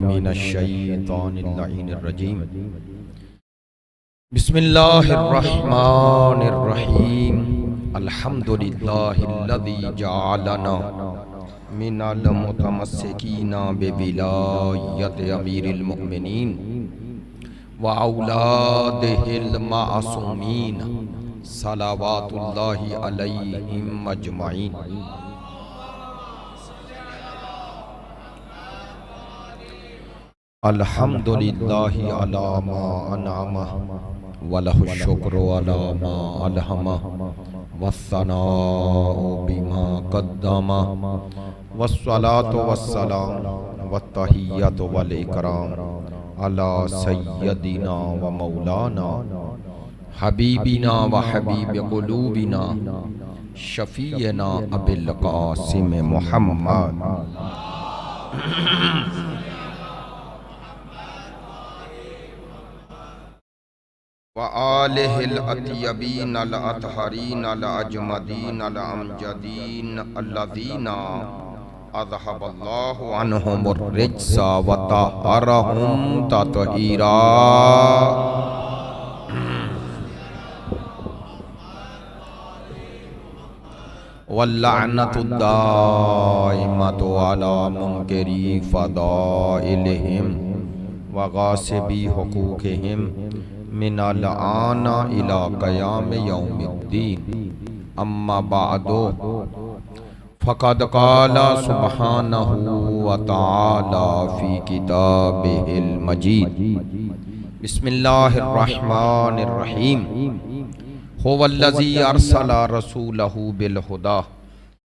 من الشیطان اللعین الرجیم بسم اللہ الرحمن الرحیم الحمدللہ الذی جعلنا من المتمسکین بولایت امیر المؤمنین واولادہ المعصومین صلوات اللہ علیہم اجمعین۔ الحمدللہ علی ما انعم ولہ الشکر علی ما الہم والثناء بما قدم والصلاة والسلام والتحیۃ والاکرام علی سیدنا و مولانا حبیبنا و حبیب قلوبنا شفیعنا ابی القاسم محمد وآلہ الاطیبین الاطہرین الاجمدین الامجدین الذین اذہب اللہ عنہم الرجس وطہرہم تطہیرا۔ واللعنۃ الدائمۃ علی منکری فضائلہم وغاصبی حقوقہم من الآن الى قیام یوم الدین۔ اما بعد فقد قال سبحانہ وتعالی فی کتابہ المجید بسم اللہ الرحمن الرحیم هو الذی ارسل رسولہ بالہدی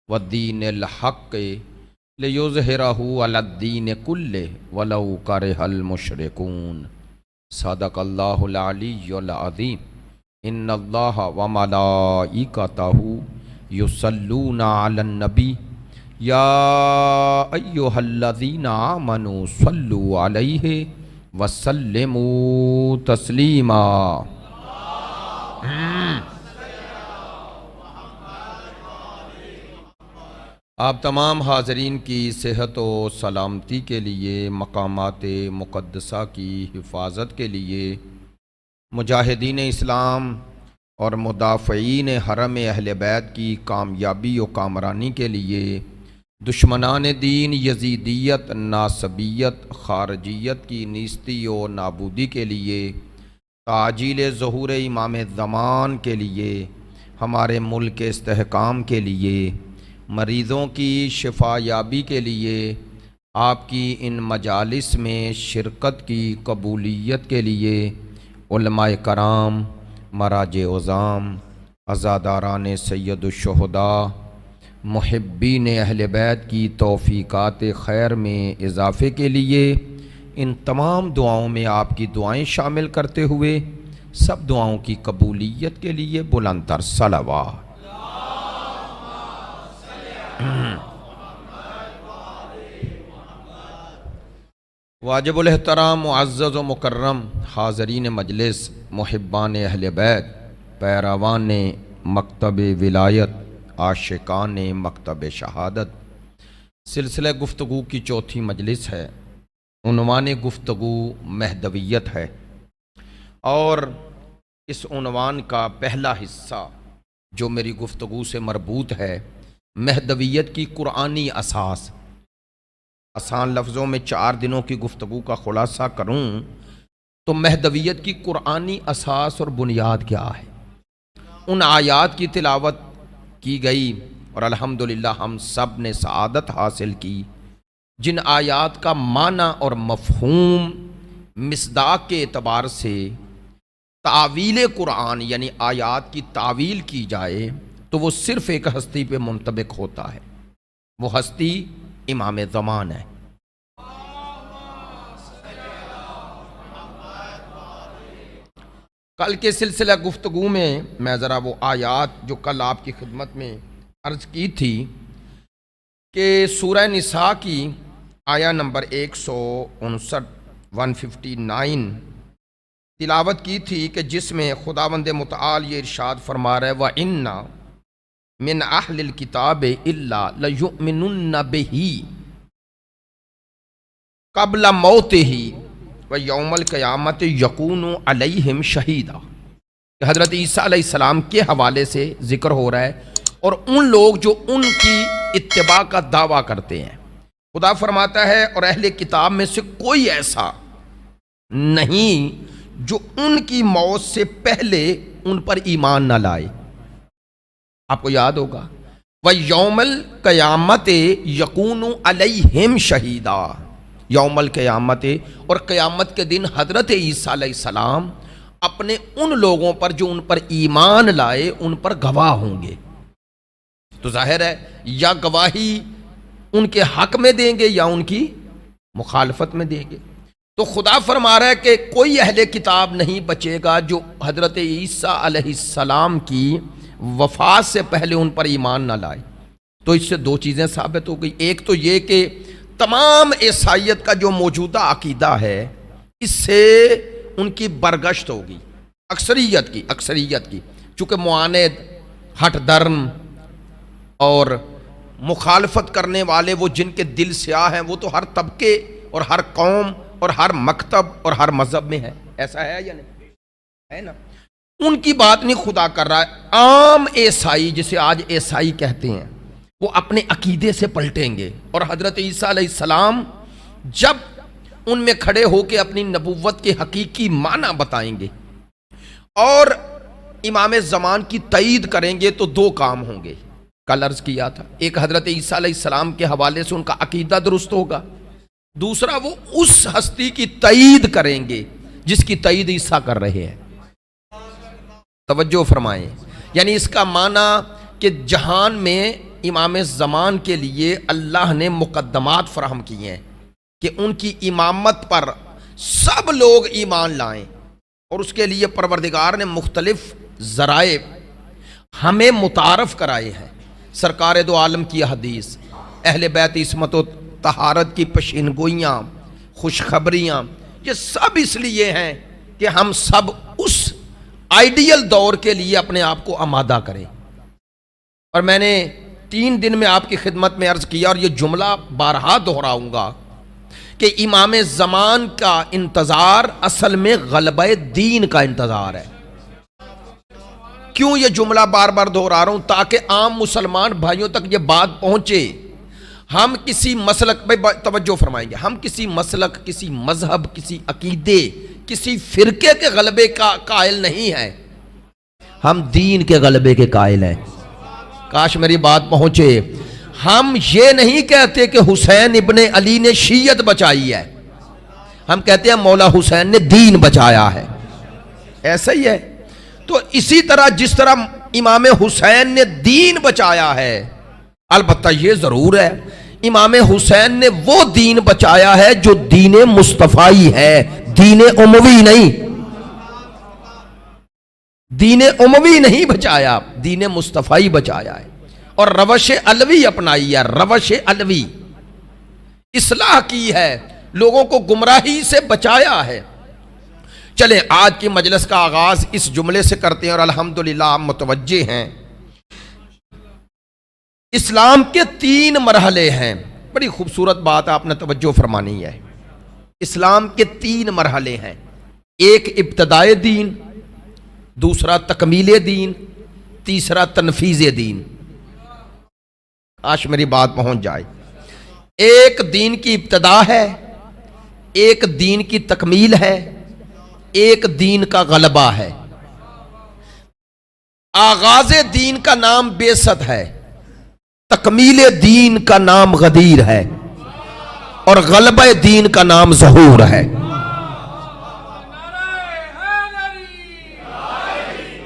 والدین الحق لیظہرہ علی الدین کلہ ولو کرہ المشرکون۔ صدق اللہ العلی العظیم۔ ان اللہ وملائکتہ یصلون علی النبی یا ایہا الذین آمنوا صلوا علیہ وسلموا تسلیما۔ آپ تمام حاضرین کی صحت و سلامتی کے لیے، مقامات مقدسہ کی حفاظت کے لیے، مجاہدین اسلام اور مدافعین حرم اہل بیت کی کامیابی و کامرانی کے لیے، دشمنان دین یزیدیت، ناصبیت، خارجیت کی نیستی و نابودی کے لیے، تعجیل ظہور امام زمان کے لیے، ہمارے ملک کے استحکام کے لیے، مریضوں کی شفا یابی کے لیے، آپ کی ان مجالس میں شرکت کی قبولیت کے لیے، علماء کرام، مراجع عظام، عزاداران سید الشہداء، محبین اہل بیت کی توفیقات خیر میں اضافے کے لیے، ان تمام دعاؤں میں آپ کی دعائیں شامل کرتے ہوئے سب دعاؤں کی قبولیت کے لیے بلند تر صلوات۔ واجب الاحترام، معزز و مکرم حاضرین مجلس، محبان اہل بیت، پیروان مکتب ولایت، عاشقان مکتب شہادت، سلسلہ گفتگو کی چوتھی مجلس ہے۔ عنوان گفتگو مہدویت ہے، اور اس عنوان کا پہلا حصہ جو میری گفتگو سے مربوط ہے، مہدویت کی قرآنی اساس۔ آسان لفظوں میں 4 دنوں کی گفتگو کا خلاصہ کروں تو مہدویت کی قرآنی اساس اور بنیاد کیا ہے؟ ان آیات کی تلاوت کی گئی اور الحمدللہ ہم سب نے سعادت حاصل کی جن آیات کا معنی اور مفہوم مصداق کے اعتبار سے تعویل قرآن یعنی آیات کی تعویل کی جائے تو وہ صرف ایک ہستی پہ منطبق ہوتا ہے، وہ ہستی امام زمان ہے۔ کل کے سلسلہ گفتگو میں میں ذرا وہ آیات جو کل آپ کی خدمت میں عرض کی تھی کہ سورہ نساء کی آیا نمبر 159 159 تلاوت کی تھی کہ جس میں خداوند متعال یہ ارشاد فرما رہا ہے وَإِنَّ مِنْ أَهْلِ الْكِتَابِ إِلَّا لَيُؤْمِنُنَّ بِهِ، قبل موتہ و یوم القیامت یکون علیہم شہیدا، کہ حضرت عیسیٰ علیہ السلام کے حوالے سے ذکر ہو رہا ہے، اور ان لوگ جو ان کی اتباع کا دعویٰ کرتے ہیں۔ خدا فرماتا ہے اور اہل کتاب میں سے کوئی ایسا نہیں جو ان کی موت سے پہلے ان پر ایمان نہ لائے۔ آپ کو یاد ہوگا وَيَوْمَ الْقِيَامَةِ يَكُونُ عَلَيْهِمْ شَهِيدًا، یوم القیامت، اور قیامت کے دن حضرت عیسیٰ علیہ السلام اپنے ان لوگوں پر جو ان پر ایمان لائے ان پر گواہ ہوں گے۔ تو ظاہر ہے یا گواہی ان کے حق میں دیں گے یا ان کی مخالفت میں دیں گے۔ تو خدا فرما رہا ہے کہ کوئی اہل کتاب نہیں بچے گا جو حضرت عیسیٰ علیہ السلام کی وفات سے پہلے ان پر ایمان نہ لائے۔ تو اس سے دو چیزیں ثابت ہو گئی، ایک تو یہ کہ تمام عیسائیت کا جو موجودہ عقیدہ ہے اس سے ان کی برگشت ہوگی، اکثریت کی، چونکہ معاند، ہٹ درم اور مخالفت کرنے والے وہ جن کے دل سیاہ ہیں وہ تو ہر طبقے اور ہر قوم اور ہر مکتب اور ہر مذہب میں ہے، ایسا ہے یا نہیں؟ ہے نا؟ ان کی بات نہیں خدا کر رہا ہے۔ عام عیسائی جسے آج عیسائی کہتے ہیں وہ اپنے عقیدے سے پلٹیں گے، اور حضرت عیسیٰ علیہ السلام جب ان میں کھڑے ہو کے اپنی نبوت کے حقیقی معنی بتائیں گے اور امام زمان کی تائید کریں گے تو دو کام ہوں گے۔ کل عرض کیا تھا، ایک حضرت عیسیٰ علیہ السلام کے حوالے سے ان کا عقیدہ درست ہوگا، دوسرا وہ اس ہستی کی تائید کریں گے جس کی تائید عیسیٰ کر رہے ہیں۔ توجہ فرمائیں، یعنی اس کا معنی کہ جہان میں امام زمان کے لیے اللہ نے مقدمات فراہم کیے ہیں کہ ان کی امامت پر سب لوگ ایمان لائیں، اور اس کے لیے پروردگار نے مختلف ذرائع ہمیں متعارف کرائے ہیں۔ سرکار دو عالم کی حدیث، اہل بیت عصمت و طہارت کی پیشینگوئیاں، خوشخبریاں، یہ سب اس لیے ہیں کہ ہم سب اس آئیڈیل دور کے لیے اپنے آپ کو آمادہ کریں۔ اور میں نے 3 دن میں آپ کی خدمت میں عرض کیا، اور یہ جملہ بارہا دہراؤں گا، کہ امام زمان کا انتظار اصل میں غلبہ دین کا انتظار ہے۔ کیوں یہ جملہ بار بار دہرا رہا ہوں؟ تاکہ عام مسلمان بھائیوں تک یہ بات پہنچے۔ ہم کسی مسلک پہ توجہ فرمائیں گے، ہم کسی مسلک، کسی مذہب، کسی عقیدے، کسی فرقے کے غلبے کا قائل نہیں ہیں، ہم دین کے غلبے کے قائل ہیں۔ کاش میری بات پہنچے۔ ہم یہ نہیں کہتے کہ حسین ابن علی نے شیعت بچائی ہے، ہم کہتے ہیں مولا حسین نے دین بچایا ہے۔ ایسا ہی ہے۔ تو اسی طرح جس طرح امام حسین نے دین بچایا ہے، البتہ یہ ضرور ہے امام حسین نے وہ دین بچایا ہے جو دین مصطفی ہے، دین اموی نہیں، دین اموی نہیں بچایا، دین مصطفی بچایا ہے، اور روش علوی اپنائی ہے، روش علوی اصلاح کی ہے، لوگوں کو گمراہی سے بچایا ہے۔ چلیں آج کی مجلس کا آغاز اس جملے سے کرتے ہیں، اور الحمدللہ ہم متوجہ ہیں۔ اسلام کے 3 مرحلے ہیں، بڑی خوبصورت بات آپ نے توجہ فرمانی ہے۔ اسلام کے 3 مرحلے ہیں، ایک ابتدائے دین، دوسرا تکمیل دین، تیسرا تنفیذ دین۔ آج میری بات پہنچ جائے۔ ایک دین کی ابتدا ہے، ایک دین کی تکمیل ہے، ایک دین کا غلبہ ہے۔ آغاز دین کا نام بعثت ہے، تکمیل دین کا نام غدیر ہے، اور غلبہ دین کا نام ظہور ہے۔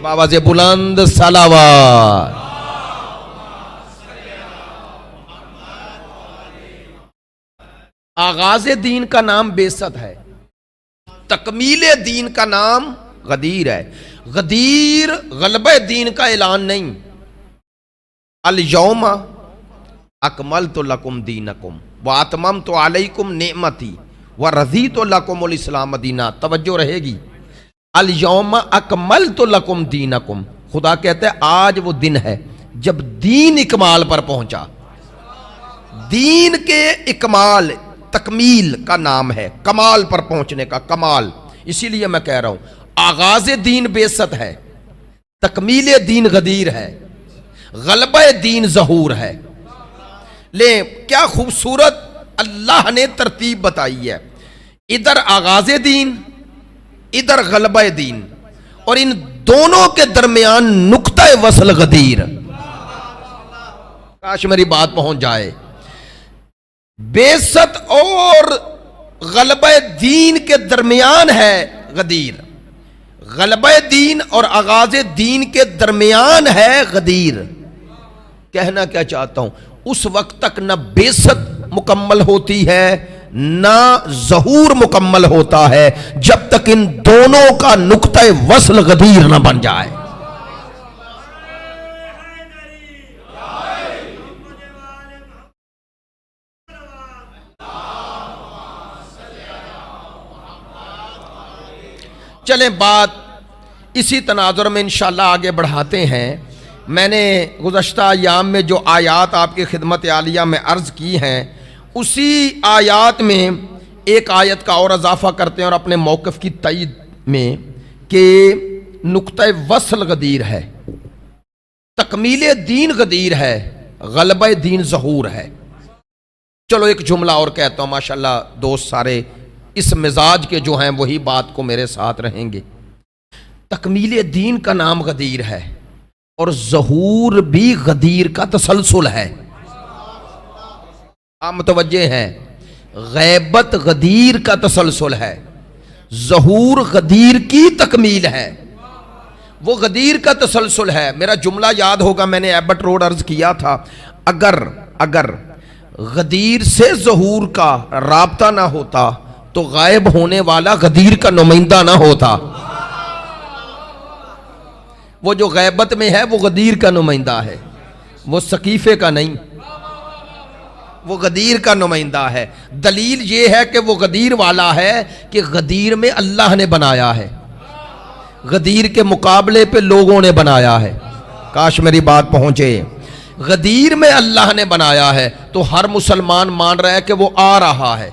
باواز بلند صلوات۔ آغاز دین کا نام بعثت ہے، تکمیل دین کا نام غدیر ہے۔ غدیر غلبہ دین کا اعلان نہیں۔ الیوم اکملت لکم دینکم واتممت علیکم نعمتی ورضیت لکم الاسلام دینا۔ توجہ رہے گی، الیوم اکملت لکم دینکم، خدا کہتا ہے آج وہ دن ہے جب دین اکمال پر پہنچا۔ دین کے اکمال، تکمیل کا نام ہے، کمال پر پہنچنے کا، کمال۔ اسی لیے میں کہہ رہا ہوں آغاز دین بیست ہے، تکمیل دین غدیر ہے، غلبہ دین ظہور ہے۔ لے کیا خوبصورت اللہ نے ترتیب بتائی ہے، ادھر آغاز دین، ادھر غلبہ دین، اور ان دونوں کے درمیان نقطہ وصل غدیر۔ کاش میری بات پہنچ جائے۔ بیست اور غلبہ دین کے درمیان ہے غدیر، غلبہ دین اور آغاز دین کے درمیان ہے غدیر۔ کہنا کیا چاہتا ہوں، اس وقت تک نہ بیست مکمل ہوتی ہے نہ ظہور مکمل ہوتا ہے جب تک ان دونوں کا نقطہ وصل غدیر نہ بن جائے۔ چلیں بات اسی تناظر میں انشاءاللہ آگے بڑھاتے ہیں۔ میں نے گزشتہ ایام میں جو آیات آپ کی خدمت عالیہ میں عرض کی ہیں، اسی آیات میں ایک آیت کا اور اضافہ کرتے ہیں اور اپنے موقف کی تائید میں کہ نقطہ وصل غدیر ہے، تکمیل دین غدیر ہے، غلبہ دین ظہور ہے۔ چلو ایک جملہ اور کہتا ہوں، ماشاءاللہ دوست سارے اس مزاج کے جو ہیں وہی بات کو میرے ساتھ رہیں گے۔ تکمیل دین کا نام غدیر ہے اور ظہور بھی غدیر کا تسلسل ہے۔ آپ متوجہ ہیں، غیبت غدیر کا تسلسل ہے، ظہور غدیر کی تکمیل ہے، وہ غدیر کا تسلسل ہے۔ میرا جملہ یاد ہوگا، میں نے ایبٹ روڈ عرض کیا تھا، اگر غدیر سے ظہور کا رابطہ نہ ہوتا تو غائب ہونے والا غدیر کا نمائندہ نہ ہوتا۔ وہ جو غیبت میں ہے وہ غدیر کا نمائندہ ہے، وہ سقیفے کا نہیں، وہ غدیر کا نمائندہ ہے۔ دلیل یہ ہے کہ وہ غدیر والا ہے کہ غدیر میں اللہ نے بنایا ہے، غدیر کے مقابلے پہ لوگوں نے بنایا ہے۔ کاش میری بات پہنچے۔ غدیر میں اللہ نے بنایا ہے تو ہر مسلمان مان رہا ہے کہ وہ آ رہا ہے۔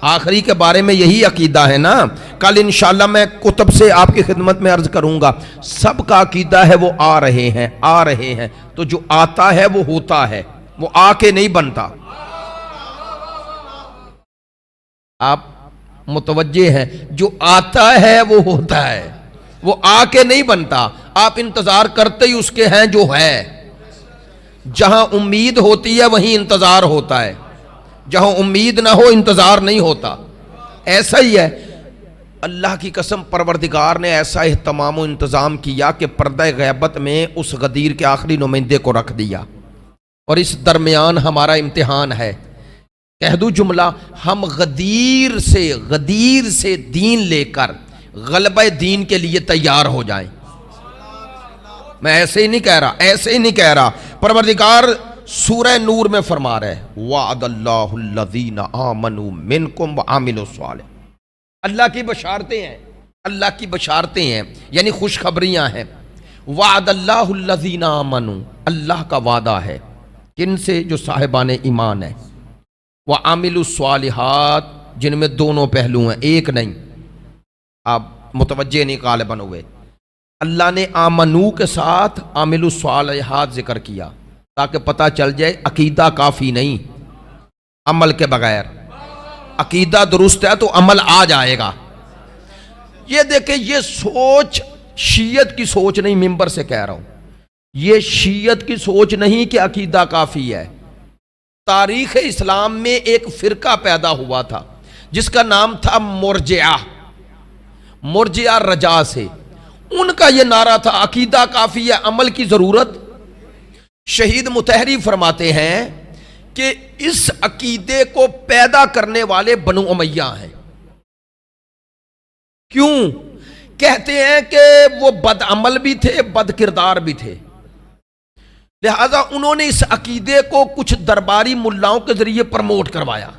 آخری کے بارے میں یہی عقیدہ ہے نا، کل انشاءاللہ میں کتب سے آپ کی خدمت میں عرض کروں گا، سب کا عقیدہ ہے وہ آ رہے ہیں، تو جو آتا ہے وہ ہوتا ہے، وہ آ کے نہیں بنتا۔ آپ متوجہ ہیں، جو آتا ہے وہ ہوتا ہے، وہ آ کے نہیں بنتا۔ آپ انتظار کرتے ہی اس کے ہیں جو ہے۔ جہاں امید ہوتی ہے وہیں انتظار ہوتا ہے، جہاں امید نہ ہو انتظار نہیں ہوتا۔ ایسا ہی ہے، اللہ کی قسم پروردگار نے ایسا اہتمام و انتظام کیا کہ پردہ غیبت میں اس غدیر کے آخری نمائندے کو رکھ دیا، اور اس درمیان ہمارا امتحان ہے۔ کہہ دوں جملہ، ہم غدیر سے دین لے کر غلبہ دین کے لیے تیار ہو جائیں۔ میں ایسے ہی نہیں کہہ رہا، پروردگار سورہ نور میں فرما رہے وعد اللہ الذین آمنوا منکم وعملوا الصالحات۔ اللہ کی بشارتیں ہیں یعنی خوشخبریاں ہیں۔ وعد اللہ الذین آمنوا، اللہ کا وعدہ ہے کن سے؟ جو صاحبان ایمان ہیں۔ وعملوا الصالحات، جن میں دونوں پہلو ہیں، ایک نہیں۔ آپ متوجہ نہیں غالباً ہوئے۔ اللہ نے آمنو کے ساتھ عاملوا الصالحات ذکر کیا تاکہ پتہ چل جائے عقیدہ کافی نہیں عمل کے بغیر۔ عقیدہ درست ہے تو عمل آ جائے گا۔ یہ دیکھیں، یہ سوچ شیعت کی سوچ نہیں، ممبر سے کہہ رہا ہوں، یہ شیعت کی سوچ نہیں کہ عقیدہ کافی ہے۔ تاریخ اسلام میں ایک فرقہ پیدا ہوا تھا جس کا نام تھا مرجعہ رجا سے۔ ان کا یہ نعرہ تھا عقیدہ کافی ہے، عمل کی ضرورت۔ شہید مطہری فرماتے ہیں کہ اس عقیدے کو پیدا کرنے والے بنو امیہ ہیں۔ کیوں؟ کہتے ہیں کہ وہ بد عمل بھی تھے، بد کردار بھی تھے، لہذا انہوں نے اس عقیدے کو کچھ درباری ملاؤں کے ذریعے پرموٹ کروایا۔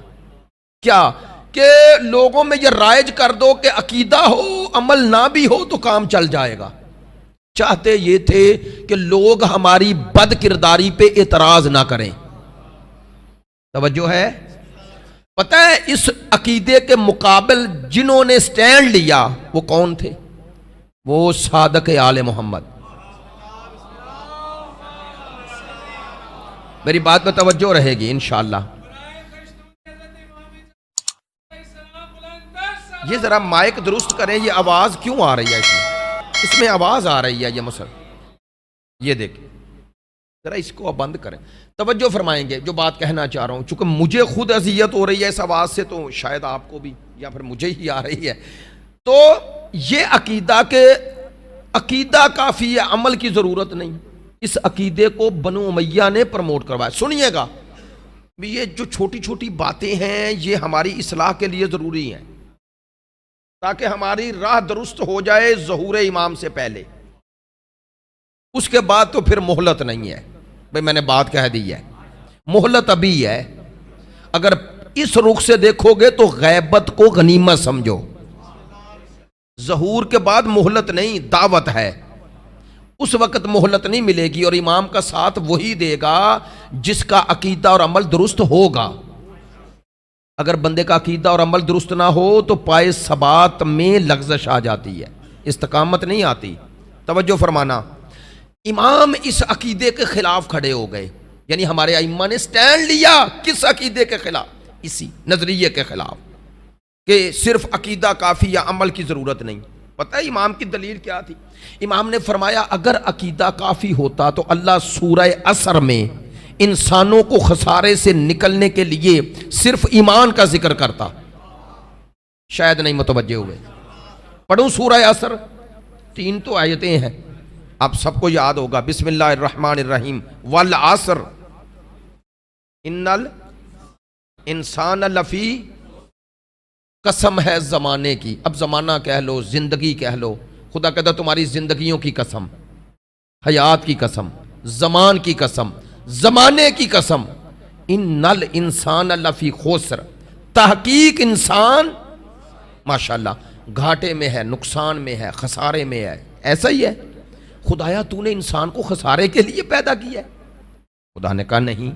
کیا کہ لوگوں میں یہ رائج کر دو کہ عقیدہ ہو عمل نہ بھی ہو تو کام چل جائے گا۔ چاہتے یہ تھے کہ لوگ ہماری بد کرداری پہ اعتراض نہ کریں۔ توجہ ہے؟ پتہ ہے اس عقیدے کے مقابل جنہوں نے سٹینڈ لیا وہ کون تھے؟ وہ صادق آل محمد۔ میری بات میں توجہ رہے گی انشاءاللہ۔ یہ ذرا مائک درست کریں، یہ آواز کیوں آ رہی ہے اس میں آواز آ رہی ہے یہ مسئلہ، یہ دیکھیں ذرا اس کو بند کریں، توجہ فرمائیں گے جو بات کہنا چاہ رہا ہوں۔ چونکہ مجھے خود اذیت ہو رہی ہے اس آواز سے، تو شاید آپ کو بھی یا پھر مجھے ہی آ رہی ہے۔ تو یہ عقیدہ کافی ہے، عمل کی ضرورت نہیں۔ اس عقیدے کو بنو امیہ نے پروموٹ کروایا۔ سنیے گا، یہ جو چھوٹی چھوٹی باتیں ہیں یہ ہماری اصلاح کے لیے ضروری ہیں، تاکہ ہماری راہ درست ہو جائے ظہور امام سے پہلے۔ اس کے بعد تو پھر مہلت نہیں ہے، بھئی میں نے بات کہہ دی ہے، مہلت ابھی ہے۔ اگر اس رخ سے دیکھو گے تو غیبت کو غنیمت سمجھو، ظہور کے بعد مہلت نہیں، دعوت ہے۔ اس وقت مہلت نہیں ملے گی، اور امام کا ساتھ وہی دے گا جس کا عقیدہ اور عمل درست ہوگا۔ اگر بندے کا عقیدہ اور عمل درست نہ ہو تو پائے ثبات میں لغزش آ جاتی ہے، استقامت نہیں آتی۔ توجہ فرمانا، امام اس عقیدے کے خلاف کھڑے ہو گئے، یعنی ہمارے ائمہ نے سٹینڈ لیا کس عقیدے کے خلاف؟ اسی نظریے کے خلاف کہ صرف عقیدہ کافی یا عمل کی ضرورت نہیں۔ پتہ ہے امام کی دلیل کیا تھی؟ امام نے فرمایا اگر عقیدہ کافی ہوتا تو اللہ سورہ عصر میں انسانوں کو خسارے سے نکلنے کے لیے صرف ایمان کا ذکر کرتا۔ شاید نہیں متوجہ ہوئے، پڑھوں سورہ عصر، 3 تو آیتیں ہیں، آپ سب کو یاد ہوگا۔ بسم اللہ الرحمن الرحیم، والعصر ان الانسان لفی، قسم ہے زمانے کی۔ اب زمانہ کہہ لو، زندگی کہہ لو، خدا کہتا تمہاری زندگیوں کی قسم، حیات کی قسم، زمان کی قسم، زمانے کی قسم، ان الانسان لفی خسر، تحقیق انسان ماشاءاللہ گھاٹے میں ہے، نقصان میں ہے، خسارے میں ہے۔ ایسا ہی ہے؟ خدایا تو نے انسان کو خسارے کے لیے پیدا کیا ہے؟ خدا نے کہا نہیں۔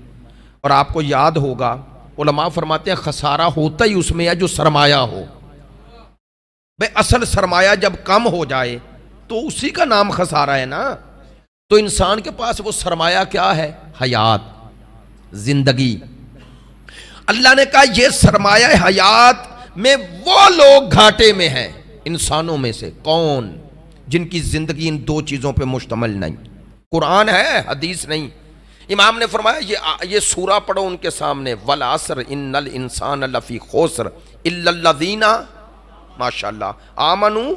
اور آپ کو یاد ہوگا علماء فرماتے ہیں خسارہ ہوتا ہی اس میں ہے جو سرمایہ ہو۔ بھئی اصل سرمایہ جب کم ہو جائے تو اسی کا نام خسارہ ہے نا۔ تو انسان کے پاس وہ سرمایہ کیا ہے؟ حیات، زندگی۔ اللہ نے کہا یہ سرمایہ حیات میں وہ لوگ گھاٹے میں ہیں انسانوں میں سے، کون؟ جن کی زندگی ان 2 چیزوں پہ مشتمل نہیں۔ قرآن ہے، حدیث نہیں۔ امام نے فرمایا یہ سورہ پڑھو ان کے سامنے، والعصر ان الانسان لفی خسر الا الذین ماشاءاللہ آمنوا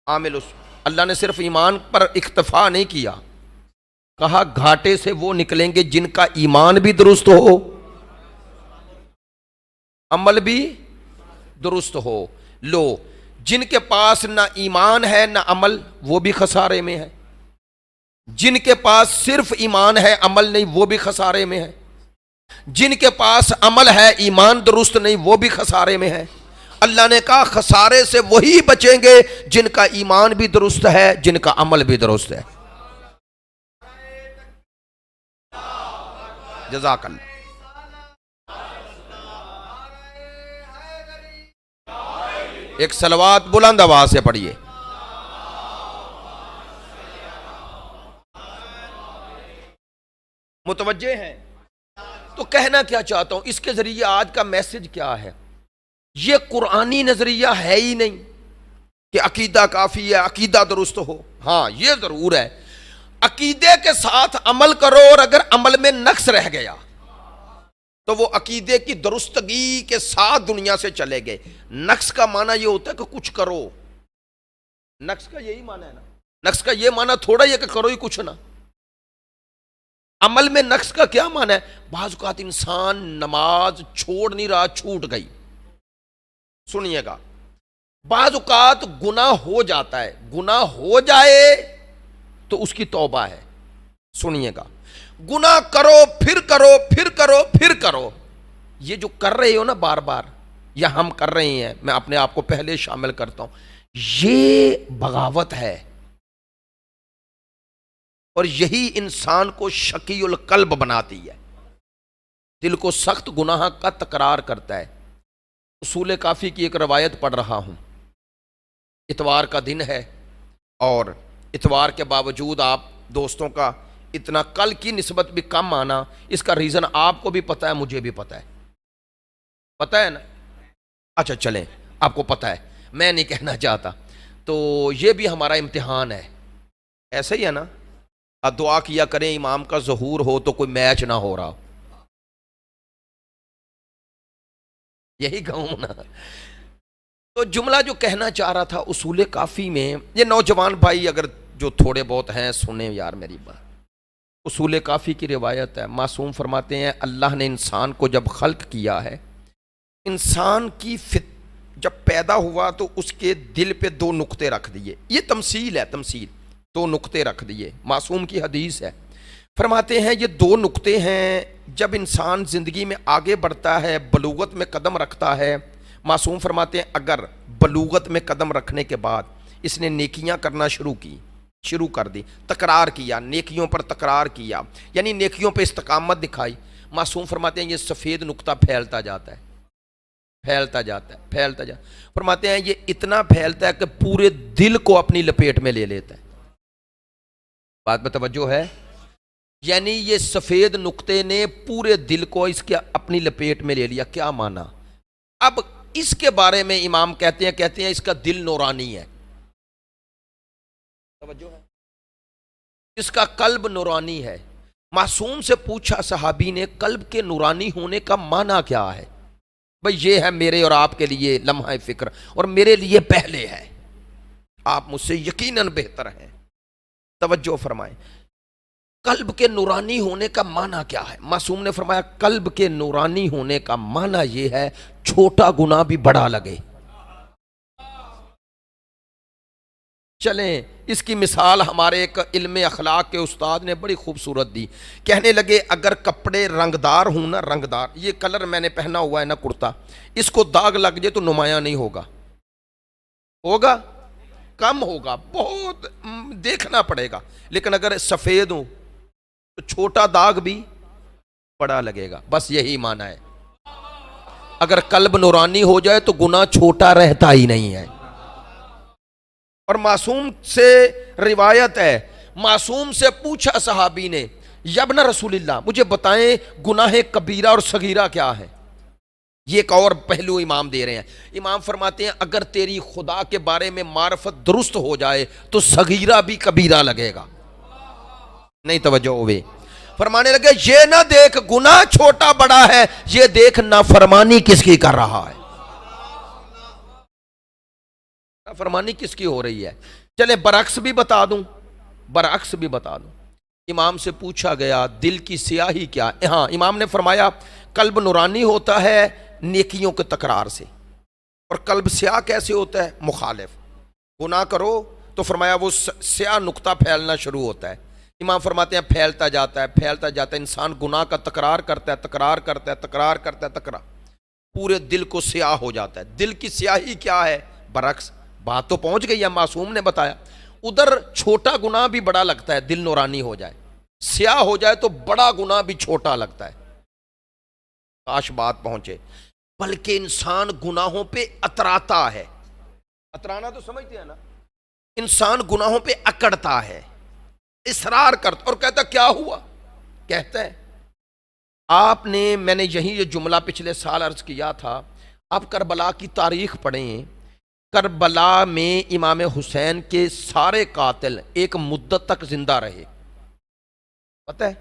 عاملوا۔ اللہ نے صرف ایمان پر اکتفا نہیں کیا، کہا گھاٹے سے وہ نکلیں گے جن کا ایمان بھی درست ہو، عمل بھی درست ہو۔ لو، جن کے پاس نہ ایمان ہے نہ عمل، وہ بھی خسارے میں ہے۔ جن کے پاس صرف ایمان ہے عمل نہیں، وہ بھی خسارے میں ہے۔ جن کے پاس عمل ہے ایمان درست نہیں، وہ بھی خسارے میں ہے۔ اللہ نے کہا خسارے سے وہی بچیں گے جن کا ایمان بھی درست ہے، جن کا عمل بھی درست ہے۔ جزاک اللہ۔ ایک صلوات بلند آواز سے پڑھیے۔ متوجہ ہیں؟ تو کہنا کیا چاہتا ہوں، اس کے ذریعے آج کا میسج کیا ہے؟ یہ قرآنی نظریہ ہے ہی نہیں کہ عقیدہ کافی ہے، عقیدہ درست ہو۔ ہاں یہ ضرور ہے، عقیدے کے ساتھ عمل کرو، اور اگر عمل میں نقص رہ گیا تو وہ عقیدے کی درستگی کے ساتھ دنیا سے چلے گئے۔ نقص کا معنی یہ ہوتا ہے کہ کچھ کرو، نقص کا یہی معنی ہے نا۔ نقص کا یہ معنی تھوڑا ہی ہے کہ کرو ہی کچھ نہ۔ عمل میں نقص کا کیا معنی ہے؟ بعض اوقات انسان نماز چھوڑ نہیں رہا، چھوٹ گئی۔ سنیے گا، بعض اوقات گناہ ہو جاتا ہے، گناہ ہو جائے تو اس کی توبہ ہے۔ سنیے گا، گناہ کرو پھر کرو پھر کرو پھر کرو، یہ جو کر رہے ہو نا بار بار، یا ہم کر رہے ہیں، میں اپنے آپ کو پہلے شامل کرتا ہوں، یہ بغاوت ہے، اور یہی انسان کو شقی القلب بناتی ہے۔ دل کو سخت گناہ کا تکرار کرتا ہے۔ اصول کافی کی ایک روایت پڑھ رہا ہوں، اتوار کا دن ہے اور اتوار کے باوجود آپ دوستوں کا اتنا کل کی نسبت بھی کم آنا، اس کا ریزن آپ کو بھی پتہ ہے، مجھے بھی پتہ ہے نا؟ اچھا چلیں، آپ کو پتہ ہے، میں نہیں کہنا چاہتا۔ تو یہ بھی ہمارا امتحان ہے، ایسا ہی ہے نا؟ دعا کیا کریں امام کا ظہور ہو تو کوئی میچ نہ ہو رہا، یہی کہوں نا۔ تو جملہ جو کہنا چاہ رہا تھا اصول کافی میں، یہ نوجوان بھائی اگر جو تھوڑے بہت ہیں سنیں یار میری بات۔ اصول کافی کی روایت ہے، معصوم فرماتے ہیں اللہ نے انسان کو جب خلق کیا ہے، انسان کی جب پیدا ہوا تو اس کے دل پہ 2 نقطے رکھ دیے۔ یہ تمثیل ہے، تمثیل، 2 نقطے رکھ دیے، معصوم کی حدیث ہے۔ فرماتے ہیں یہ 2 نقطے ہیں، جب انسان زندگی میں آگے بڑھتا ہے، بلوغت میں قدم رکھتا ہے، معصوم فرماتے ہیں اگر بلوغت میں قدم رکھنے کے بعد اس نے نیکیاں کرنا شروع کر دی، تکرار کیا، نیکیوں پر تکرار کیا، یعنی نیکیوں پہ استقامت دکھائی، معصوم فرماتے ہیں یہ سفید نقطہ پھیلتا جاتا ہے۔ فرماتے ہیں یہ اتنا پھیلتا ہے کہ پورے دل کو اپنی لپیٹ میں لے لیتا ہے۔ بات میں توجہ ہے؟ یعنی یہ سفید نقطے نے پورے دل کو اس کے اپنی لپیٹ میں لے لیا۔ کیا مانا؟ اب اس کے بارے میں امام کہتے ہیں اس کا دل نورانی ہے، توجہ ہے، اس کا قلب نورانی ہے۔ معصوم سے پوچھا صحابی نے قلب کے نورانی ہونے کا معنی کیا ہے؟ بھئی یہ ہے میرے اور آپ کے لیے لمحہ فکر، اور میرے لیے پہلے ہے، آپ مجھ سے یقیناً بہتر ہیں۔ توجہ فرمائیں، قلب کے نورانی ہونے کا معنی کیا ہے؟ معصوم نے فرمایا قلب کے نورانی ہونے کا معنی یہ ہے چھوٹا گناہ بھی بڑا لگے۔ چلیں اس کی مثال ہمارے ایک علم اخلاق کے استاد نے بڑی خوبصورت دی، کہنے لگے اگر کپڑے رنگدار ہوں نا، رنگدار، یہ کلر میں نے پہنا ہوا ہے نا کرتا، اس کو داغ لگ جائے تو نمایاں نہیں ہوگا کم ہوگا، بہت دیکھنا پڑے گا، لیکن اگر سفید ہوں تو چھوٹا داغ بھی بڑا لگے گا۔ بس یہی معنی ہے، اگر قلب نورانی ہو جائے تو گناہ چھوٹا رہتا ہی نہیں ہے۔ اور معصوم سے روایت ہے، معصوم سے پوچھا صحابی نے یا ابن رسول اللہ مجھے بتائیں گناہ کبیرہ اور صغیرہ کیا ہے؟ یہ ایک اور پہلو امام دے رہے ہیں۔ امام فرماتے ہیں اگر تیری خدا کے بارے میں معرفت درست ہو جائے تو صغیرہ بھی کبیرہ لگے گا۔ نہیں توجہ ہوئے، فرمانے لگے یہ نہ دیکھ گناہ چھوٹا بڑا ہے، یہ دیکھ نافرمانی کس کی کر رہا ہے، نافرمانی کس کی ہو رہی ہے۔ چلیں برعکس بھی بتا دوں، امام سے پوچھا گیا دل کی سیاہی کیا؟ ہاں، امام نے فرمایا قلب نورانی ہوتا ہے نیکیوں کے تکرار سے، اور قلب سیاہ کیسے ہوتا ہے؟ مخالف، گناہ کرو تو فرمایا وہ سیاہ نقطہ پھیلنا شروع ہوتا ہے۔ امام فرماتے ہیں پھیلتا جاتا ہے، انسان گناہ کا تکرار کرتا ہے، پورے دل کو سیاہ ہو جاتا ہے۔ دل کی سیاہی کیا ہے؟ برعکس، بات تو پہنچ گئی ہے، معصوم نے بتایا ادھر چھوٹا گناہ بھی بڑا لگتا ہے، دل نورانی ہو جائے، سیاہ ہو جائے تو بڑا گناہ بھی چھوٹا لگتا ہے۔ کاش بات پہنچے، بلکہ انسان گناہوں پہ اتراتا ہے، اترانا تو سمجھتے ہیں نا، انسان گناہوں پہ اکڑتا ہے، اصرار کرتا اور کہتا کیا ہوا، کہتا ہے آپ نے، میں نے یہی یہ جملہ پچھلے سال عرض کیا تھا، آپ کربلا کی تاریخ پڑھیں، کربلا میں امام حسین کے سارے قاتل ایک مدت تک زندہ رہے، پتہ ہے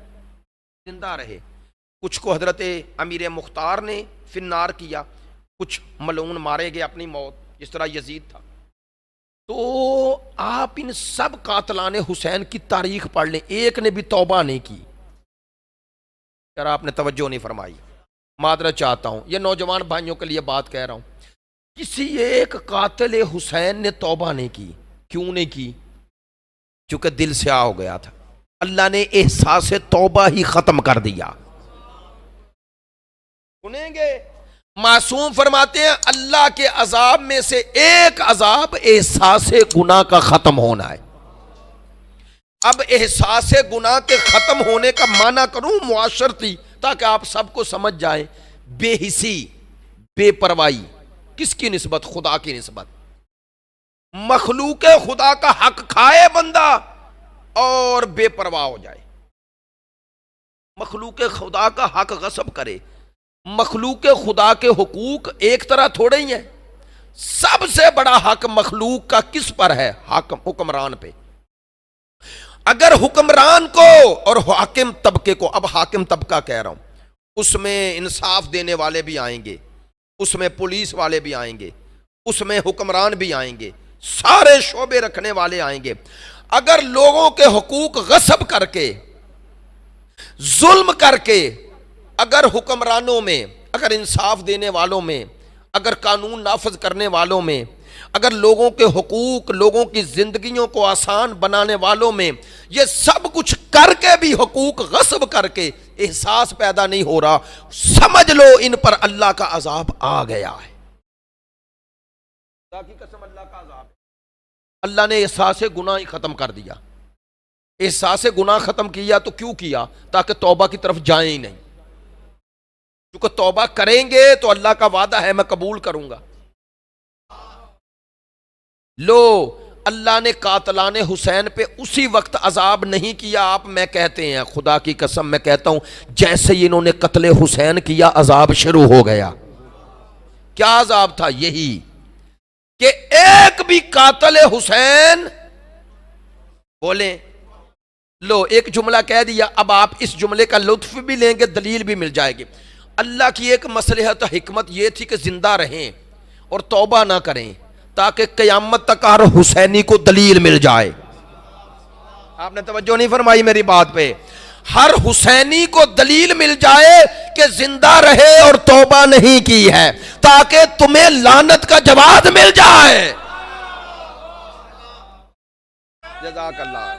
زندہ رہے، کچھ کو حضرت امیر مختار نے فنار کیا، کچھ ملعون مارے گئے اپنی موت، جس طرح یزید تھا۔ تو آپ ان سب قاتلان حسین کی تاریخ پڑھ لیں، ایک نے بھی توبہ نہیں کی۔ یار آپ نے توجہ نہیں فرمائی، معذرت چاہتا ہوں، یہ نوجوان بھائیوں کے لیے بات کہہ رہا ہوں، کسی ایک قاتل حسین نے توبہ نہیں کی۔ کیوں نہیں کی؟ چونکہ دل سیاہ ہو گیا تھا، اللہ نے احساس توبہ ہی ختم کر دیا۔ سنیں گے معصوم فرماتے ہیں اللہ کے عذاب میں سے ایک عذاب احساس گناہ کا ختم ہونا ہے۔ اب احساس گناہ کے ختم ہونے کا معنی کروں معاشرتی، تاکہ آپ سب کو سمجھ جائیں بے حسی بے پرواہی کس کی نسبت؟ خدا کی نسبت. مخلوق خدا کا حق کھائے بندہ اور بے پرواہ ہو جائے، مخلوق خدا کا حق غصب کرے. مخلوق خدا کے حقوق ایک طرح تھوڑے ہی ہیں. سب سے بڑا حق مخلوق کا کس پر ہے؟ حکمران پہ. اگر حکمران کو اور حاکم طبقے کو، اب حاکم طبقہ کہہ رہا ہوں، اس میں انصاف دینے والے بھی آئیں گے، اس میں پولیس والے بھی آئیں گے، اس میں حکمران بھی آئیں گے، سارے شعبے رکھنے والے آئیں گے. اگر لوگوں کے حقوق غصب کر کے، ظلم کر کے، اگر حکمرانوں میں، اگر انصاف دینے والوں میں، اگر قانون نافذ کرنے والوں میں، اگر لوگوں کے حقوق، لوگوں کی زندگیوں کو آسان بنانے والوں میں یہ سب کچھ کر کے بھی حقوق غصب کر کے احساس پیدا نہیں ہو رہا، سمجھ لو ان پر اللہ کا عذاب آ گیا ہے. خدا کی قسم اللہ کا عذاب ہے. اللہ نے احساس گناہ ہی ختم کر دیا. احساس گناہ ختم کیا تو کیوں کیا؟ تاکہ توبہ کی طرف جائیں ہی نہیں. کیونکہ توبہ کریں گے تو اللہ کا وعدہ ہے میں قبول کروں گا. لو اللہ نے قاتلان حسین پہ اسی وقت عذاب نہیں کیا. آپ میں کہتے ہیں، خدا کی قسم میں کہتا ہوں، جیسے ہی انہوں نے قتل حسین کیا عذاب شروع ہو گیا. کیا عذاب تھا؟ یہی کہ ایک بھی قاتل حسین بولیں. لو ایک جملہ کہہ دیا، اب آپ اس جملے کا لطف بھی لیں گے، دلیل بھی مل جائے گی. اللہ کی ایک مصلحت حکمت یہ تھی کہ زندہ رہیں اور توبہ نہ کریں تاکہ قیامت تک ہر حسینی کو دلیل مل جائے. آپ نے توجہ نہیں فرمائی میری بات پہ؟ ہر حسینی کو دلیل مل جائے کہ زندہ رہے اور توبہ نہیں کی ہے، تاکہ تمہیں لعنت کا جواب مل جائے. جزاک اللہ.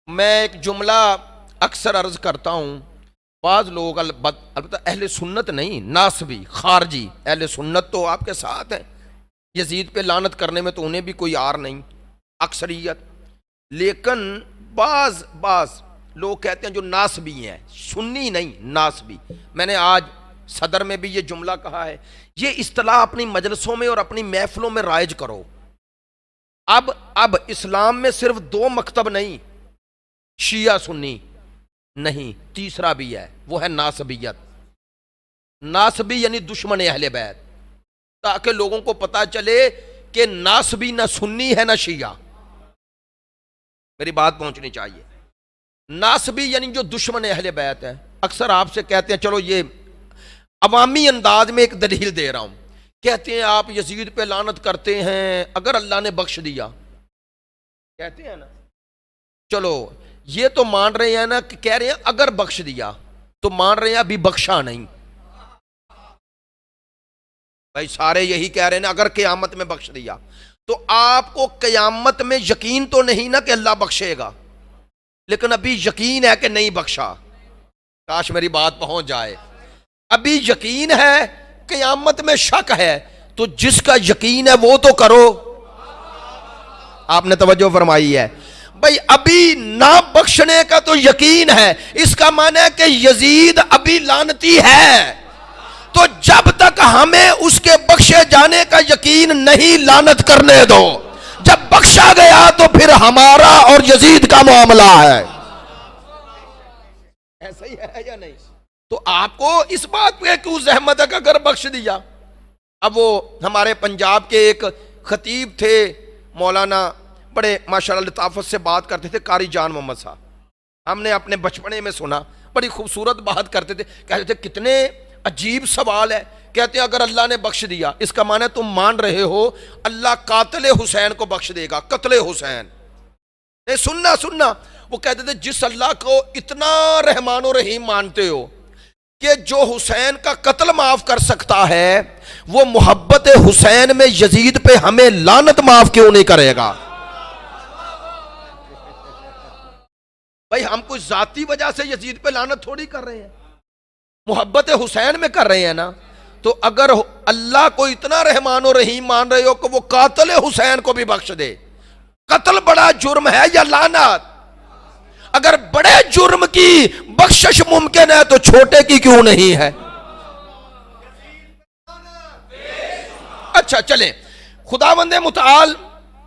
میں ایک جملہ اکثر عرض کرتا ہوں، بعض لوگ البتہ اہل سنت نہیں، ناسبی خارجی، اہل سنت تو آپ کے ساتھ ہیں، یزید پہ لعنت کرنے میں تو انہیں بھی کوئی آر نہیں، اکثریت. لیکن بعض لوگ کہتے ہیں جو ناسبی ہیں، سنی نہیں ناسبی. میں نے آج صدر میں بھی یہ جملہ کہا ہے، یہ اصطلاح اپنی مجلسوں میں اور اپنی محفلوں میں رائج کرو. اب اسلام میں صرف دو مکتب نہیں، شیعہ سنی نہیں، تیسرا بھی ہے، وہ ہے ناسبیت. ناسبی یعنی دشمن اہل بیت، تاکہ لوگوں کو پتا چلے کہ ناسبی نہ سنی ہے نہ شیعہ. میری بات پہنچنی چاہیے. ناسبی یعنی جو دشمن اہل بیت ہے. اکثر آپ سے کہتے ہیں، چلو یہ عوامی انداز میں ایک دلیل دے رہا ہوں، کہتے ہیں آپ یزید پہ لعنت کرتے ہیں اگر اللہ نے بخش دیا، کہتے ہیں نا. چلو یہ تو مان رہے ہیں نا کہ کہہ رہے ہیں اگر بخش دیا، تو مان رہے ہیں ابھی بخشا نہیں. بھائی سارے یہی کہہ رہے ہیں نا اگر قیامت میں بخش دیا، تو آپ کو قیامت میں یقین تو نہیں نا کہ اللہ بخشے گا، لیکن ابھی یقین ہے کہ نہیں بخشا. کاش میری بات پہنچ جائے. ابھی یقین ہے، قیامت میں شک ہے، تو جس کا یقین ہے وہ تو کرو. آپ نے توجہ فرمائی ہے؟ بھئی ابھی نہ بخشنے کا تو یقین ہے، اس کا معنی ہے کہ یزید ابھی لعنتی ہے. تو جب تک ہمیں اس کے بخشے جانے کا یقین نہیں، لعنت کرنے دو. جب بخشا گیا تو پھر ہمارا اور یزید کا معاملہ ہے. ایسا ہی ہے یا نہیں؟ تو آپ کو اس بات پہ کیوں زحمت ہے کہ اگر بخش دیا؟ اب وہ ہمارے پنجاب کے ایک خطیب تھے، مولانا، بڑے ماشاءاللہ لطافت سے بات کرتے تھے، قاری جان محمد صاحب. ہم نے اپنے بچپنے میں سنا، بڑی خوبصورت بات کرتے تھے. کہتے تھے کتنے عجیب سوال ہے. کہتے ہیں اگر اللہ نے بخش دیا، اس کا معنی تم مان رہے ہو اللہ قاتل حسین کو بخش دے گا، قتل حسین. نہیں، سننا. وہ کہتے تھے جس اللہ کو اتنا رحمان و رحیم مانتے ہو کہ جو حسین کا قتل معاف کر سکتا ہے، وہ محبت حسین میں یزید پہ ہمیں لعنت معاف کیوں نہیں کرے گا؟ بھائی ہم کوئی ذاتی وجہ سے یزید پہ لعنت تھوڑی کر رہے ہیں، محبت حسین میں کر رہے ہیں نا. تو اگر اللہ کو اتنا رحمان و رحیم مان رہے ہو کہ وہ قاتل حسین کو بھی بخش دے، قتل بڑا جرم ہے یا لعنت؟ اگر بڑے جرم کی بخشش ممکن ہے تو چھوٹے کی کیوں نہیں ہے؟ اچھا چلیں، خداوند متعال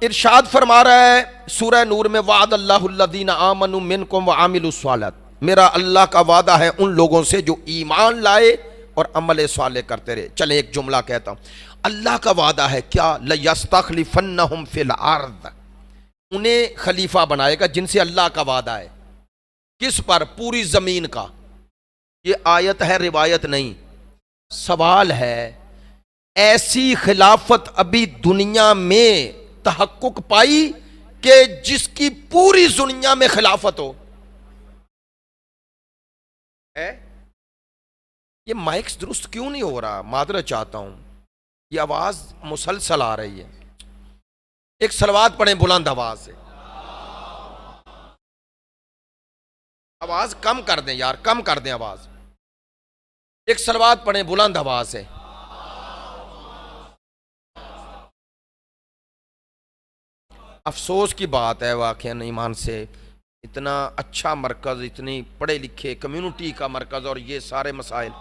ارشاد فرما رہا ہے سورہ نور میں، وعد اللہ الذین آمنوا منکم وعملوا الصالحات، میرا اللہ کا وعدہ ہے ان لوگوں سے جو ایمان لائے اور عمل صالح کرتے رہے. چلیں ایک جملہ کہتا ہوں، اللہ کا وعدہ ہے کیا؟ لَيَسْتَخْلِفَنَّهُمْ فِي الْأَرْضِ، انہیں خلیفہ بنائے گا، جن سے اللہ کا وعدہ ہے. کس پر؟ پوری زمین کا. یہ آیت ہے، روایت نہیں. سوال ہے، ایسی خلافت ابھی دنیا میں تحقق پائی کہ جس کی پوری دنیا میں خلافت ہو؟ یہ مائکس درست کیوں نہیں ہو رہا؟ معذرت چاہتا ہوں، یہ آواز مسلسل آ رہی ہے. ایک صلوات پڑھیں بلند آواز سے. آواز کم کر دیں یار، کم کر دیں آواز. ایک صلوات پڑھیں بلند آواز سے. افسوس کی بات ہے واقعاً، ایمان سے اتنا اچھا مرکز، اتنی پڑھے لکھے کمیونٹی کا مرکز، اور یہ سارے مسائل.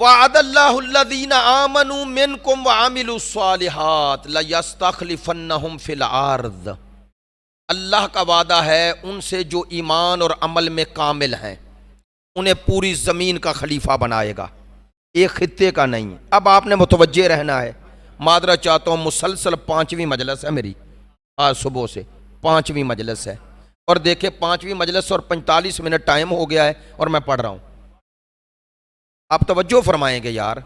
وعد اللہ الذین آمنوا منکم وعملوا الصالحات لَيَسْتَخْلِفَنَّهُمْ فِي الْأَرْضِ، اللہ کا وعدہ ہے ان سے جو ایمان اور عمل میں کامل ہیں، انہیں پوری زمین کا خلیفہ بنائے گا، ایک خطے کا نہیں. اب آپ نے متوجہ رہنا ہے. معذرت چاہتا ہوں، مسلسل 5ویں مجلس ہے میری، آج صبح سے 5ویں مجلس ہے، اور دیکھیں 5ویں مجلس اور 45 منٹ ٹائم ہو گیا ہے اور میں پڑھ رہا ہوں. آپ توجہ فرمائیں گے یار.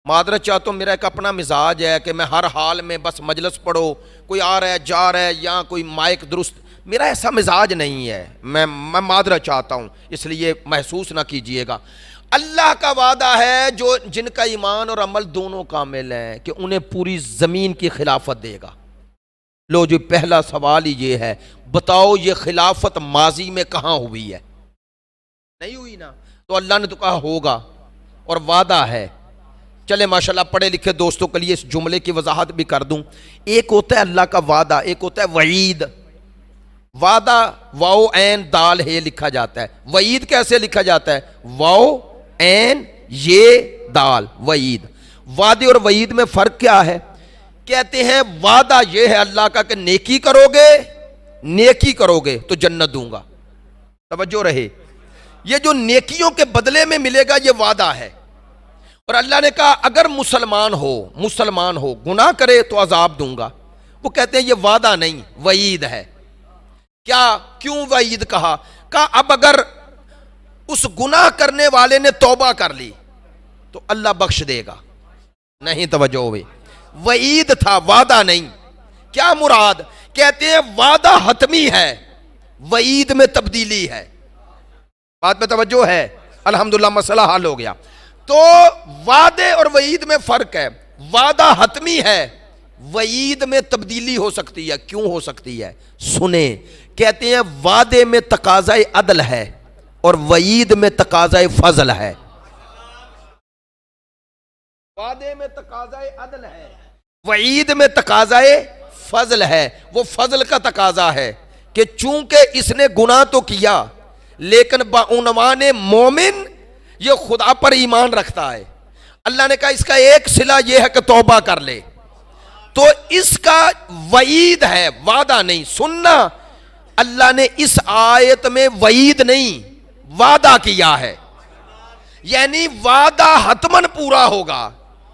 معذرت چاہتا ہوں، میرا ایک اپنا مزاج ہے کہ میں ہر حال میں بس مجلس پڑھو، کوئی آ رہا ہے جا رہا ہے یا کوئی مائک درست، میرا ایسا مزاج نہیں ہے. میں معذرت چاہتا ہوں، اس لیے محسوس نہ کیجئے گا. اللہ کا وعدہ ہے جو جن کا ایمان اور عمل دونوں کامل ہیں کہ انہیں پوری زمین کی خلافت دے گا. لو جو پہلا سوال ہی یہ ہے، بتاؤ یہ خلافت ماضی میں کہاں ہوئی ہے؟ نہیں ہوئی نا. تو اللہ نے تو کہا ہوگا اور وعدہ ہے. چلے ماشاءاللہ پڑھے لکھے دوستوں کے لیے اس جملے کی وضاحت بھی کر دوں. ایک ہوتا ہے اللہ کا وعدہ، ایک ہوتا ہے وعید. وعدہ واو عین دال ہے لکھا جاتا ہے. وعید کیسے لکھا جاتا ہے؟ واو عین یہ دال، وعید. وعدے اور وعید میں فرق کیا ہے؟ کہتے ہیں وعدہ یہ ہے اللہ کا کہ نیکی کرو گے، نیکی کرو گے تو جنت دوں گا. توجہ رہے، یہ جو نیکیوں کے بدلے میں ملے گا یہ وعدہ ہے. اور اللہ نے کہا اگر مسلمان ہو گناہ کرے تو عذاب دوں گا. وہ کہتے ہیں یہ وعدہ نہیں، وعید ہے. کیا؟ کیوں وعید کہا؟ کہا اب اگر اس گناہ کرنے والے نے توبہ کر لی تو اللہ بخش دے گا. نہیں توجہ ہوئی، وعید تھا، وعدہ نہیں. کیا مراد؟ کہتے ہیں وعدہ حتمی ہے، وعید میں تبدیلی ہے. بات میں توجہ ہے؟ الحمدللہ مسئلہ حل ہو گیا. تو وعدے اور وعید میں فرق ہے. وعدہ حتمی ہے، وعید میں تبدیلی ہو سکتی ہے. کیوں ہو سکتی ہے؟ سنیں. کہتے ہیں وعدے میں تقاضۂ عدل ہے اور وعید میں تقاضۂ فضل ہے. وعدے میں تقاضۂ عدل ہے، وعید میں تقاضۂ فضل ہے. وہ فضل کا تقاضا ہے کہ چونکہ اس نے گناہ تو کیا لیکن بعنوان مومن یہ خدا پر ایمان رکھتا ہے. اللہ نے کہا اس کا ایک صلہ یہ ہے کہ توبہ کر لے. تو اس کا وعید ہے، وعدہ نہیں. سننا، اللہ نے اس آیت میں وعید نہیں وعدہ کیا ہے، یعنی وعدہ حتماً پورا ہوگا.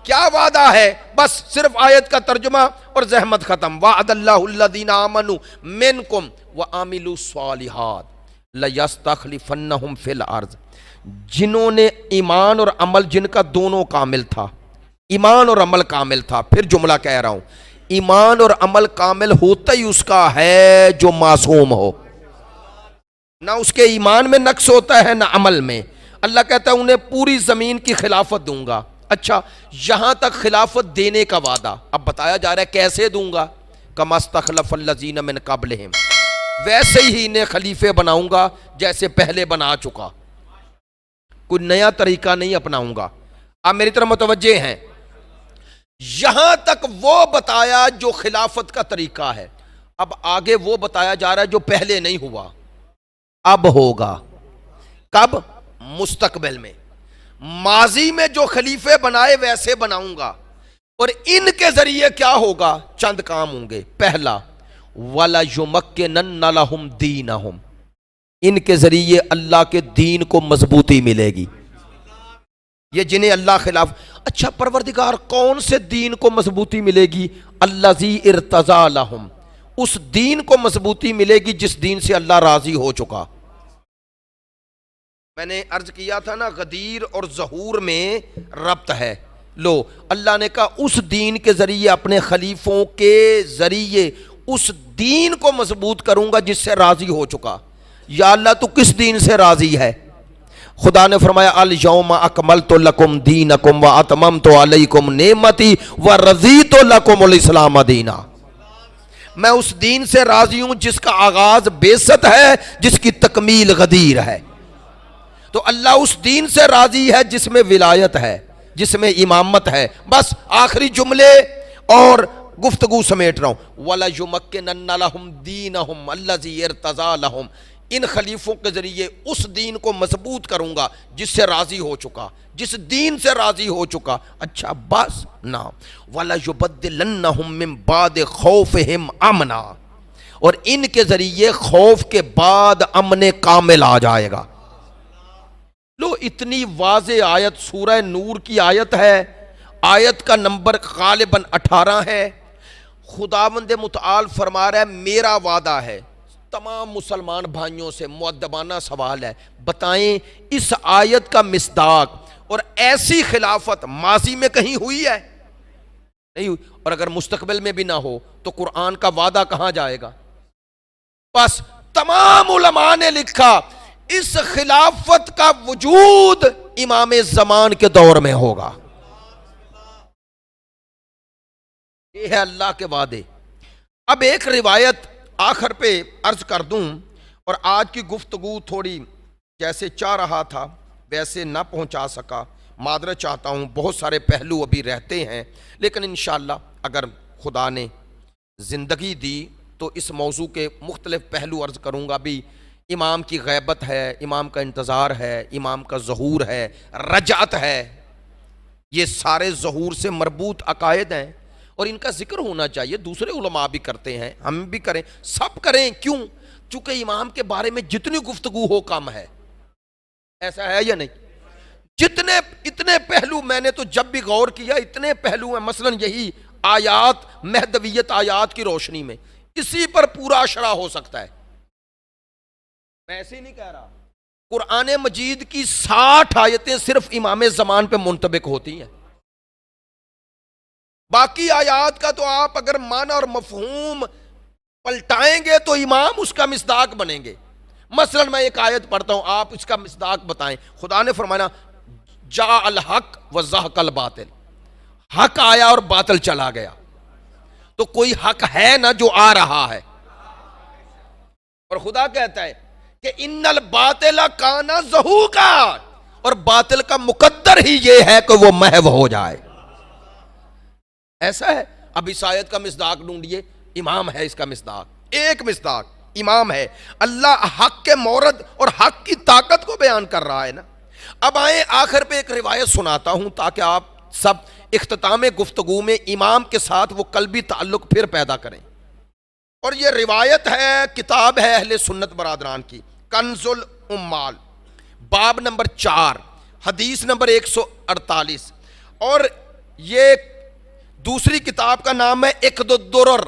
کیا وعدہ ہے؟ بس صرف آیت کا ترجمہ اور زحمت ختم. وعد اللہ الذین آمنوا منکم وعملوا الصالحات لَيَسْتَخْلِفَنَّهُمْ فِي الْأَرْضِ، جنہوں نے ایمان اور عمل، جن کا دونوں کامل تھا، ایمان اور عمل کامل تھا. پھر جملہ کہہ رہا ہوں، ایمان اور عمل کامل ہوتا ہی اس کا ہے جو معصوم ہو، نہ اس کے ایمان میں نقص ہوتا ہے نہ عمل میں۔ اللہ کہتا ہے انہیں پوری زمین کی خلافت دوں گا۔ اچھا، یہاں تک خلافت دینے کا وعدہ، اب بتایا جا رہا ہے کیسے دوں گا؟ کما استخلف الذین من قبلہم، ویسے ہی انہیں خلیفے بناؤں گا جیسے پہلے بنا چکا، کوئی نیا طریقہ نہیں اپناؤں گا۔ آپ میری طرف متوجہ ہیں؟ یہاں تک وہ بتایا جو خلافت کا طریقہ ہے، اب آگے وہ بتایا جا رہا ہے جو پہلے نہیں ہوا، اب ہوگا۔ کب؟ مستقبل میں۔ ماضی میں جو خلیفے بنائے ویسے بناؤں گا، اور ان کے ذریعے کیا ہوگا؟ چند کام ہوں گے۔ پہلا، وَلَيُمَكِّنَنَّ لَهُمْ دِينَهُمْ، ان کے ذریعے اللہ کے دین کو مضبوطی ملے گی۔ یہ جنہیں اللہ خلاف، اچھا پروردگار کون سے دین کو مضبوطی ملے گی؟ الذی ارتضی لہم، اس دین کو مضبوطی ملے گی جس دین سے اللہ راضی ہو چکا۔ میں نے عرض کیا تھا نا، غدیر اور ظہور میں ربط ہے۔ لو، اللہ نے کہا اس دین کے ذریعے، اپنے خلیفوں کے ذریعے اس دین کو مضبوط کروں گا جس سے راضی ہو چکا۔ یا اللہ تو کس دین سے راضی ہے؟ خدا نے فرمایا الیوم اکملت لکم دینکم واتممت علیکم نعمتی ورضیت لکم الاسلام دینا۔ میں اس دین سے راضی ہوں جس کا آغاز بعثت ہے، جس کی تکمیل غدیر ہے۔ تو اللہ اس دین سے راضی ہے جس میں ولایت ہے، جس میں امامت ہے۔ بس آخری جملے اور گفتگو سمیٹ رہا ہوں۔ وَلَيُمَكِّنَنَّ لَهُمْ دِينَهُمْ الَّذِي ارْتَضَىٰ لَهُمْ، ان خلیفوں کے ذریعے اس دین کو مضبوط کروں گا جس سے راضی ہو چکا، جس دین سے راضی ہو چکا۔ اچھا بس نہ، وَلَيُبَدِّلَنَّهُمْ مِنْ بَعْدِ خَوْفِهِمْ أَمْنًا، اور ان کے ذریعے خوف کے بعد امن کامل آ جائے گا۔ لو، اتنی واضح آیت، سورہ نور کی آیت ہے، آیت کا نمبر غالباً 18 ہے۔ خداوند متعال فرما رہا ہے میرا وعدہ ہے۔ تمام مسلمان بھائیوں سے مؤدبانہ سوال ہے، بتائیں اس آیت کا مصداق اور ایسی خلافت ماضی میں کہیں ہوئی ہے؟ نہیں ہوئی، اور اگر مستقبل میں بھی نہ ہو تو قرآن کا وعدہ کہاں جائے گا؟ بس تمام علماء نے لکھا اس خلافت کا وجود امام زمان کے دور میں ہوگا۔ یہ ہے اللہ کے وعدے۔ اب ایک روایت آخر پہ عرض کر دوں، اور آج کی گفتگو تھوڑی جیسے چاہ رہا تھا ویسے نہ پہنچا سکا، معذرت چاہتا ہوں، بہت سارے پہلو ابھی رہتے ہیں، لیکن انشاءاللہ اگر خدا نے زندگی دی تو اس موضوع کے مختلف پہلو عرض کروں گا۔ بھی امام کی غیبت ہے، امام کا انتظار ہے، امام کا ظہور ہے، رجعت ہے، یہ سارے ظہور سے مربوط عقائد ہیں، اور ان کا ذکر ہونا چاہیے۔ دوسرے علماء بھی کرتے ہیں، ہم بھی کریں، سب کریں۔ کیوں؟ چونکہ امام کے بارے میں جتنی گفتگو ہو کم ہے۔ ایسا ہے یا نہیں؟ اتنے پہلو، میں نے تو جب بھی غور کیا اتنے پہلو ہیں، مثلا یہی آیات، مہدویت آیات کی روشنی میں اسی پر پورا اشرا ہو سکتا ہے۔ میں ایسے ہی نہیں کہہ رہا، قرآن مجید کی 60 آیتیں صرف امام زمان پہ منطبق ہوتی ہیں۔ باقی آیات کا تو آپ اگر معنی اور مفہوم پلٹائیں گے تو امام اس کا مصداق بنیں گے۔ مثلا میں ایک آیت پڑھتا ہوں، آپ اس کا مصداق بتائیں۔ خدا نے فرمایا جاء الحق وزہق الباطل، حق آیا اور باطل چلا گیا۔ تو کوئی حق ہے نا جو آ رہا ہے، اور خدا کہتا ہے کہ ان الباطل کان زہوقا، اور باطل کا مقدر ہی یہ ہے کہ وہ محو ہو جائے۔ ایسا ہے۔ اب اس آیت کا مصداق ڈھونڈیے، امام ہے اس کا مصداق، ایک مصداق امام ہے۔ اللہ حق کے مورد اور حق کی طاقت کو بیان کر رہا ہے نا۔ اب آئیں آخر پہ ایک روایت سناتا ہوں تاکہ آپ سب اختتام گفتگو میں امام کے ساتھ وہ قلبی تعلق پھر پیدا کریں۔ اور یہ روایت ہے، کتاب ہے اہل سنت برادران کی، کنز الامال، باب نمبر 4، حدیث نمبر 148، اور یہ دوسری کتاب کا نام ہے اقد الدرر،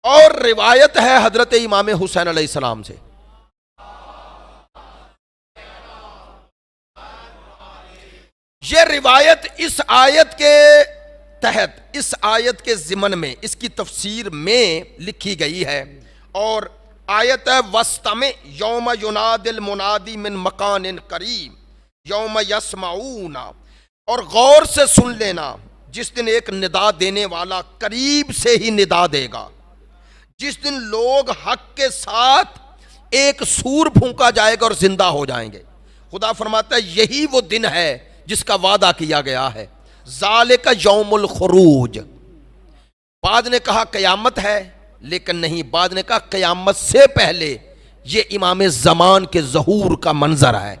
اور روایت ہے حضرت امام حسین علیہ السلام سے۔ یہ روایت اس آیت کے تحت اس آیت کے ضمن میں اس کی تفسیر میں لکھی گئی ہے، اور آیت ہے وَاسْتَمِعْ یوم ینادی المنادی من مکان قریب یوم یسمعون، اور غور سے سن لینا جس دن ایک ندا دینے والا قریب سے ہی ندا دے گا، جس دن لوگ حق کے ساتھ ایک سور پھونکا جائے گا اور زندہ ہو جائیں گے۔ خدا فرماتا ہے یہی وہ دن ہے جس کا وعدہ کیا گیا ہے، ذالک یوم الخروج۔ بعد نے کہا قیامت ہے، لیکن نہیں، بعد نے کہا قیامت سے پہلے یہ امام زمان کے ظہور کا منظر ہے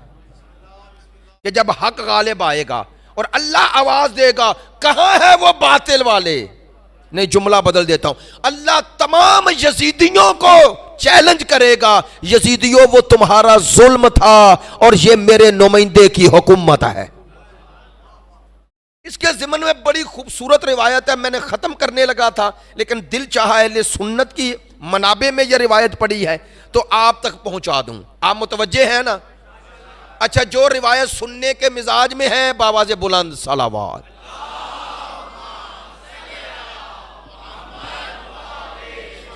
کہ جب حق غالب آئے گا اور اللہ آواز دے گا کہاں ہے وہ باطل والے۔ نہیں، جملہ بدل دیتا ہوں، اللہ تمام یزیدیوں کو چیلنج کرے گا، یزیدیوں وہ تمہارا ظلم تھا اور یہ میرے نمائندے کی حکومت ہے۔ اس کے ضمن میں بڑی خوبصورت روایت ہے، میں نے ختم کرنے لگا تھا لیکن دل چاہا اہل سنت کی منابع میں یہ روایت پڑی ہے تو آپ تک پہنچا دوں۔ آپ متوجہ ہیں نا؟ اچھا، جو روایت سننے کے مزاج میں ہے بآواز بلند صلوات۔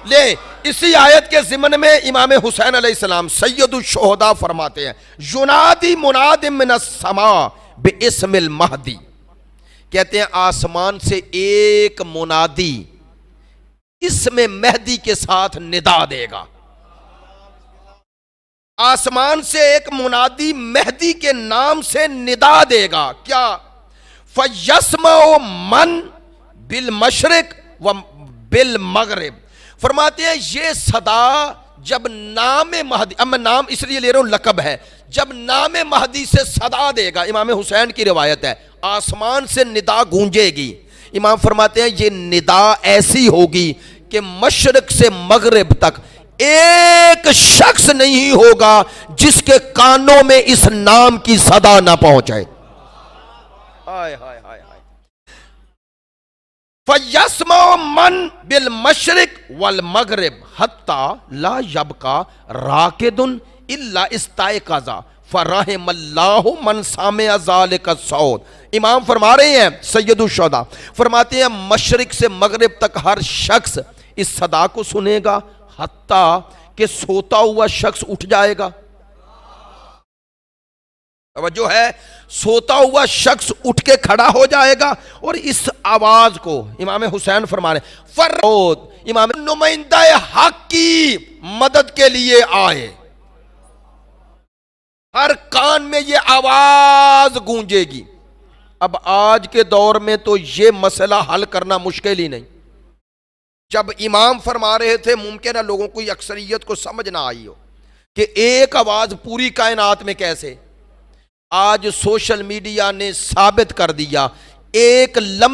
لے، اسی آیت کے ضمن میں امام حسین علیہ السلام سید الشہداء فرماتے ہیں ینادی مناد من السماء باسم المہدی، کہتے ہیں آسمان سے ایک منادی اسم مہدی کے ساتھ ندا دے گا۔ آسمان سے ایک منادی مہدی کے نام سے ندا دے گا، کیا؟ فَيَسْمَعُ مَن بِالْمَشْرِقِ وَبِالْمَغْرِبِ، فرماتے ہیں یہ صدا جب نام مہدی، اب میں نام اس لیے لے رہا ہوں لقب ہے، جب نام مہدی سے صدا دے گا، امام حسین کی روایت ہے، آسمان سے ندا گونجے گی۔ امام فرماتے ہیں یہ ندا ایسی ہوگی کہ مشرق سے مغرب تک ایک شخص نہیں ہوگا جس کے کانوں میں اس نام کی صدا نہ پہنچے۔ ہائے ہائے ہائے ہائے۔ فَيَسْمَعُ مَن بِالْمَشْرِقِ وَالْمَغْرِبِ حَتَّى لَا يَبْقَى رَاكِدٌ إِلَّا اسْتَيْقَظَ فَرَحِمَ اللَّهُ مَن سَمِعَ ذَلِكَ الصَّوتَ۔ امام فرما رہے ہیں سید الشہداء، فرماتے ہیں مشرق سے مغرب تک ہر شخص اس صدا کو سنے گا حتیٰ کہ سوتا ہوا شخص اٹھ جائے گا۔ توجہ ہے، سوتا ہوا شخص اٹھ کے کھڑا ہو جائے گا اور اس آواز کو امام حسین فرما رہے ہیں فرود امام نمائندہ حق کی مدد کے لیے آئے، ہر کان میں یہ آواز گونجے گی۔ اب آج کے دور میں تو یہ مسئلہ حل کرنا مشکل ہی نہیں، جب امام فرما رہے تھے ممکن ہے لوگوں کو اکثریت کو سمجھ نہ آئی ہو کہ ایک آواز پوری کائنات میں کیسے۔ آج سوشل میڈیا نے ثابت کر دیا ایک لمحے